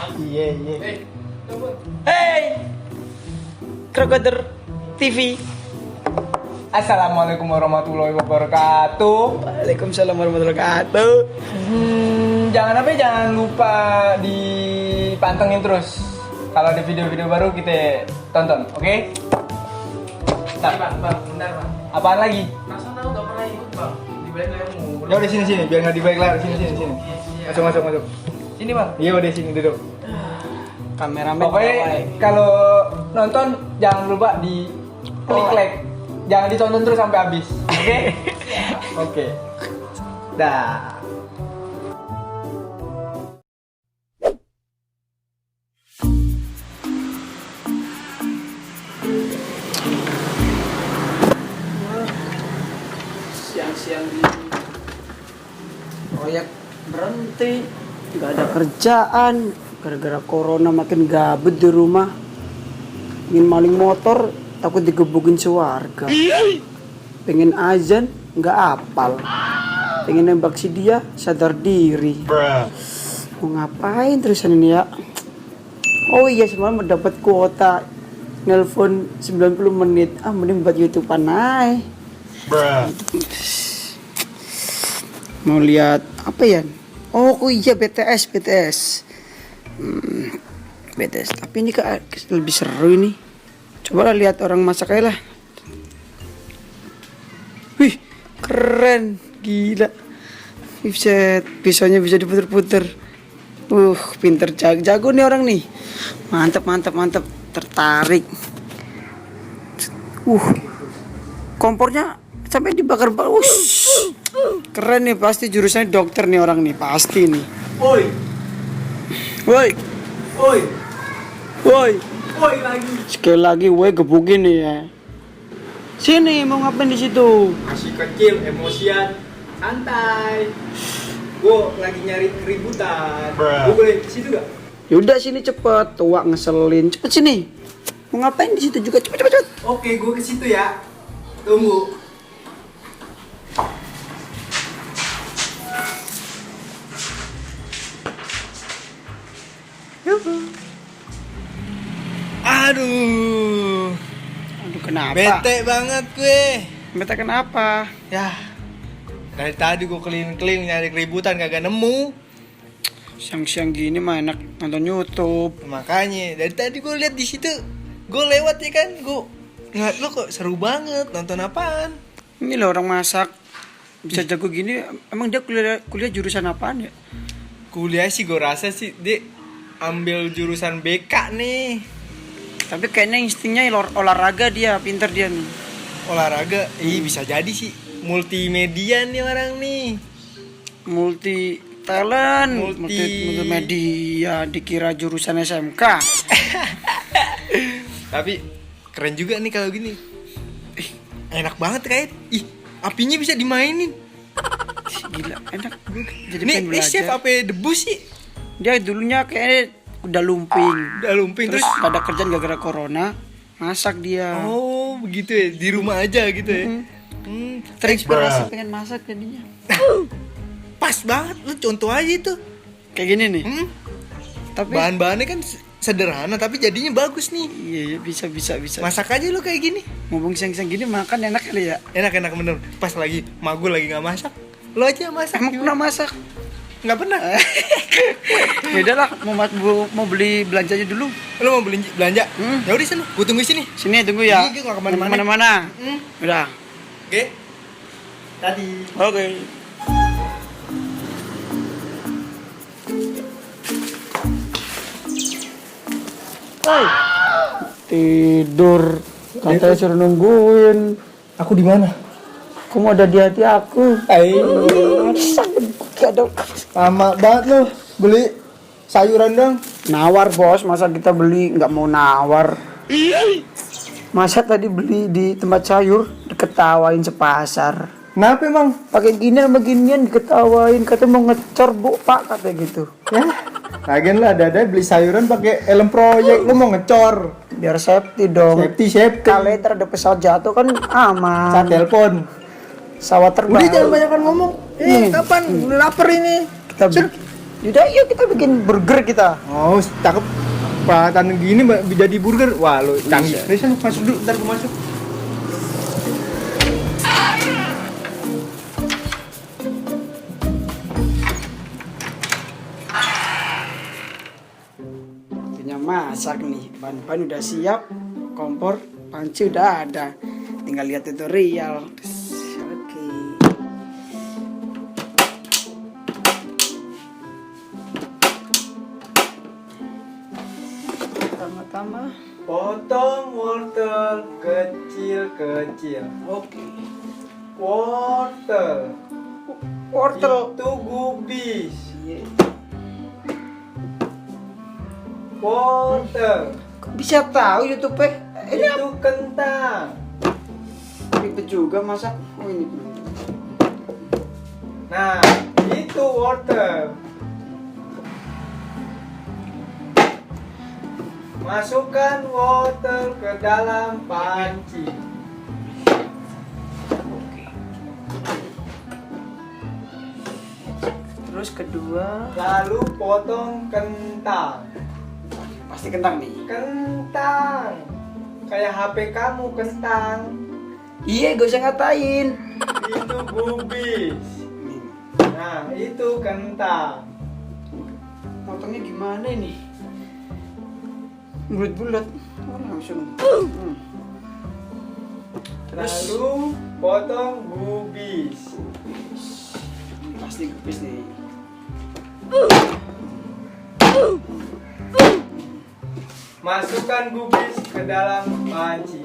Iya, iya. Hey, Krokoder TV. Assalamualaikum warahmatullahi wabarakatuh. Waalaikumsalam warahmatullahi wabarakatuh. Jangan lupa dipantengin terus. Kalau ada video-video baru kita tonton, oke? Nah, Bang, bentar bang. apaan lagi? Masa tahu nggak pernah ikut bang? Di balik layarmu. Ya udah sini, biar nggak di balik layar. Sini. Masuk. Sini bang. Iya udah sini duduk. Kameramen. Pokoknya kalau nonton jangan lupa di klik like. Jangan ditonton terus sampai habis. Oke? Oke. Dah. Siang-siang di proyek berhenti, nggak ada kerjaan gara-gara corona, makin gabut di rumah. Ingin maling motor, takut digebukin sewarga. Pengen azan, nggak apal. Pengen nembak si dia, sadar diri. Mau ngapain terusan ini ya? Oh iya, semalam mendapat kuota nelpon 90 menit. Mending buat YouTubean aja. Mau lihat apa ya? Oh iya, BTS. BTS. Tapi ini lebih seru ini. Coba lihat orang masak aja lah. Wih, keren, gila. Buset, pisaunya bisa diputer-puter. Pinter, jago nih orang nih. Mantap. Tertarik. Kompornya sampai dibakar. Keren nih, pasti jurusannya dokter nih orang nih, pasti nih. Woi lagi. Sekali lagi, gebukin nih ya. Sini, mau ngapain di situ? Masih kecil, emosian, santai. Gue lagi nyari keributan. Gue boleh di situ gak? Yaudah sini cepet, tua ngeselin. Cepet sini. Mau ngapain di situ juga? Cepet. Oke, gue ke situ ya. Tunggu. Aduh, Kenapa? bete banget gue. Bete kenapa? Ya, dari tadi gue keliling-keliling nyari keributan kagak nemu. Siang-siang gini mah enak nonton YouTube. Makanya dari tadi gue lihat di situ, gue lewat ya kan, gue ngeliat lo kok seru banget, nonton apaan? Ini loh orang masak bisa jago gini. Emang dia kuliah jurusan apaan ya? Kuliah sih gue rasa sih dia ambil jurusan BK nih. Tapi kayaknya instingnya olahraga, dia pinter dia nih. Olahraga, bisa jadi sih. Multimedia nih orang nih. Multi talent, Multi- media, dikira jurusan SMK. Tapi keren juga nih kalau gini. Enak banget kait. Apinya bisa dimainin. Gila, enak. Gue jadi Nih, pengen chef belajar. apa debus sih? Dia dulunya kayaknya udah lumping. Udah lumping Terus terus. pada kerjaan gara-gara corona, masak dia. Oh, begitu ya. Di rumah aja gitu ya. Terinspirasi pengen masak jadinya. Pas banget, lu contoh aja itu. Kayak gini nih. Tapi Bahan-bahannya kan sederhana tapi jadinya bagus nih. iya bisa. Masak aja lu kayak gini. Ngomong siang-siang gini makan enak kali ya. Enak bener. Pas lagi mak gue lagi nggak masak, lu aja masak. Emang pernah masak? Nggak pernah. Ya udahlah, mau beli belanjanya dulu. Lu mau belanja? Ya udah sana, gue tunggu sini. Sini tunggu ya. Iya, gua nggak kemana-mana. Kemana-mana. Udah. Oke. Tadi. Oke. Tidur. Katanya suruh nungguin. Aku di mana? Kamu ada di hati aku. Lama banget lu beli sayuran dong. Nawar bos, masa kita beli nggak mau nawar? Masa tadi beli di tempat sayur diketawain sepasar. Kenapa emang? Pakai gini sama ginian diketawain, kata mau ngecor bu pak, kata gitu. Ya, lagian lah ada beli sayuran pakai helm proyek, lu mau ngecor. Biar safety dong. Safety. Kali ada pesawat jatuh kan aman. Saat telepon. Pesawat terbang. Udah jangan banyak ngomong. Kapan? Udah lapar ini. Kita Yaudah, yuk kita bikin burger kita. Oh, cakep. Patan gini jadi burger. Wah, lo canggih. Bisa. Bisa masuk dulu, ntar gue masuk. Waktunya masak nih. Bahan-bahan udah siap, kompor, panci udah ada. Tinggal lihat tutorial. Oke. Pertama-tama, Potong wortel kecil-kecil. oke. Wortel. Wortel. Itu gubis. Iya. Wortel. Kok bisa tahu YouTube? Ini Itu kentang. ribet juga masak. Oh ini. Nah, itu wortel. Masukkan wortel ke dalam panci. Terus kedua, Lalu potong kentang. pasti kentang nih. Kentang. Kayak HP kamu kentang. Iya, gak usah ngatain. Itu gubis. Nah, itu kentang. Potongnya gimana ini? Bulat-bulat. Oh, langsung. Terus Lalu potong gubis. ini pasti gubis nih. Masukkan gubis ke dalam panci.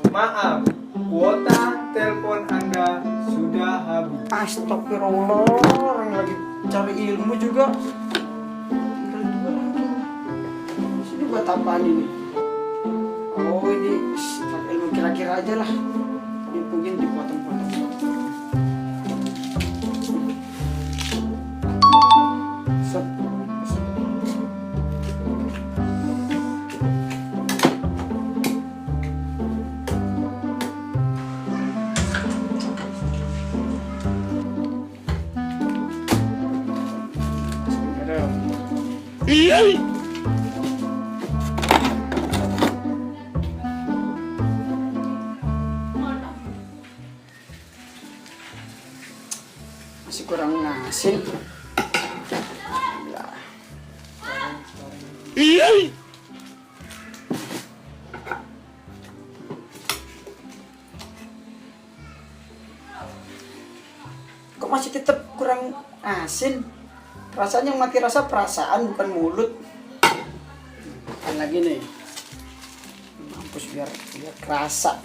Maaf, kuota telepon Anda sudah habis. Astagfirullah, orang lagi cari ilmu juga. Tinggal dua lagi. Sini buat apaan ini? Oh ini pakai ilmu kira-kira aja lah. Ini mungkin dipotong-potong. Set. Masih kurang asin. Nah. Kok masih tetap kurang asin? Rasanya mati rasa perasaan bukan mulut. Makan lagi nih. Mampus biar kerasa.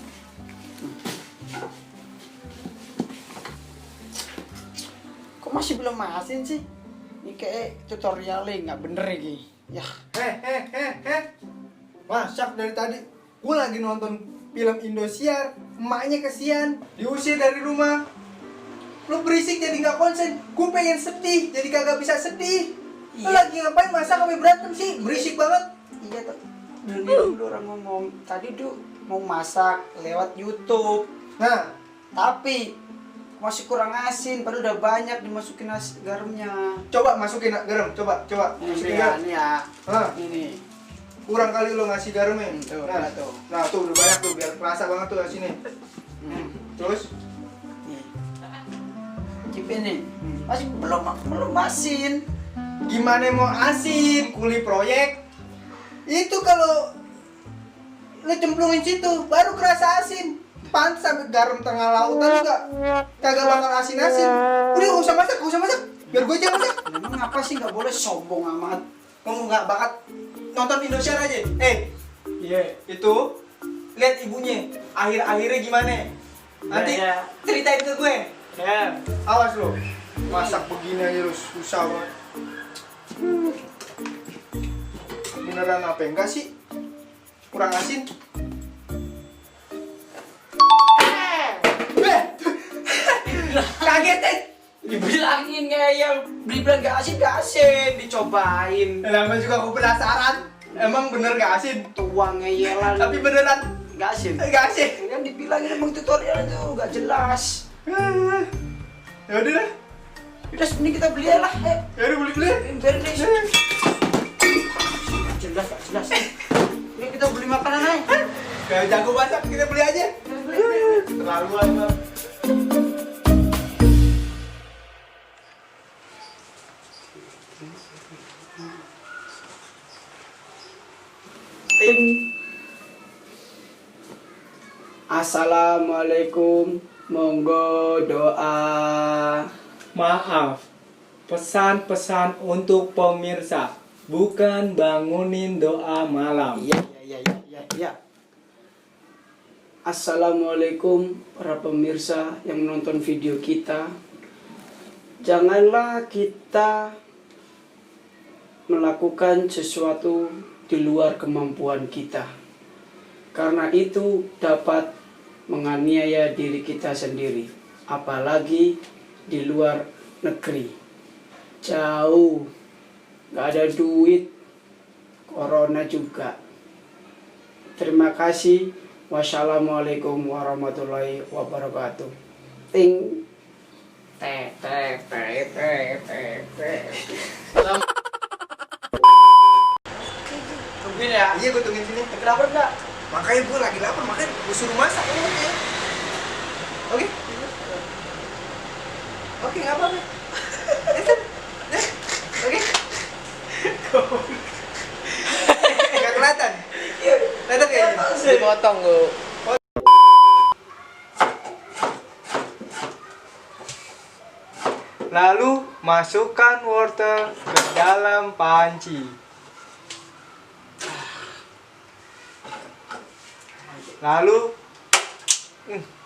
Kok masih belum asin sih? Ini kayak tutorialnya nggak bener ini. Ya, Masak dari tadi. Gue lagi nonton film Indosiar. Emaknya kesian, diusir dari rumah. Lu berisik jadi nggak konsen. Gue pengen sedih, jadi kagak bisa sedih. Lu Iya. lagi ngapain masak sampai berantem sih? Berisik banget. iya tuh. Dulu orang ngomong tadi tuh mau masak lewat YouTube, Nah, tapi masih kurang asin. Padahal udah banyak dimasukin garamnya. coba masukin garam, coba masukin garam. Ini ya. Hah, Ini. kurang kali lu ngasih garamnya. Tuh, Nah, udah tuh. nah tuh udah banyak tuh biar kerasa banget tuh sini. Terus Nih. Cipin nih. Masih belum asin. gimana mau asin? Kuli proyek itu kalau lu cemplungin situ baru kerasa asin. Pantes sampai garam tengah lautan juga kagak bakal asin-asin. Udah gak usah masak, biar gue aja masak. Memang apa sih nggak boleh sombong amat? Kamu nggak bakat nonton Indosiar aja. Iya, itu lihat ibunya akhir-akhirnya gimana. Nanti Ya. ceritain ke gue. Ya. Awas lo, masak begini aja lu susah banget. Beneran apa enggak sih? Kurang asin? Kaget deh. Dibilangin ngeyel, dibilang gak asin, dicobain. Lama juga aku penasaran. Emang bener gak asin? Tua ngeyelan. Tapi beneran gak asin. gak asin. Kan dibilangin emang tutorial itu gak jelas. Ya udah dah. Udah ini kita beli aja lah. Ya udah beli. Biar nih. Jelas, Pak, jelas. Ini kita beli makanan aja. Kayak jago masak kita beli aja. Terlaluan bang. Ting. Assalamualaikum, monggo doa. Maaf, pesan-pesan untuk pemirsa, bukan bangunin doa malam. Iya. Assalamualaikum para pemirsa yang menonton video kita. Janganlah kita melakukan sesuatu di luar kemampuan kita. Karena itu dapat menganiaya diri kita sendiri, apalagi di luar negeri. Jauh, gak ada duit, corona juga. Terima kasih. Wassalamualaikum warahmatullahi wabarakatuh. Ting. Tungguin ya. Iya gue tungguin sini. Kenapa enggak? Makanya gue lagi lapar, makanya gue suruh masak. Oke? Oke, nggak apa-apa. Oke? Nggak kelihatan? Kelihatan kayaknya? Dipotong gue. Lalu masukkan wortel ke dalam panci. Lalu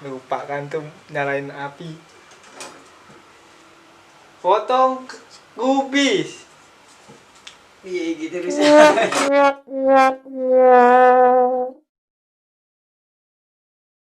lupa kan tuh nyalain api. Potong kubis. Iya gitu bisa.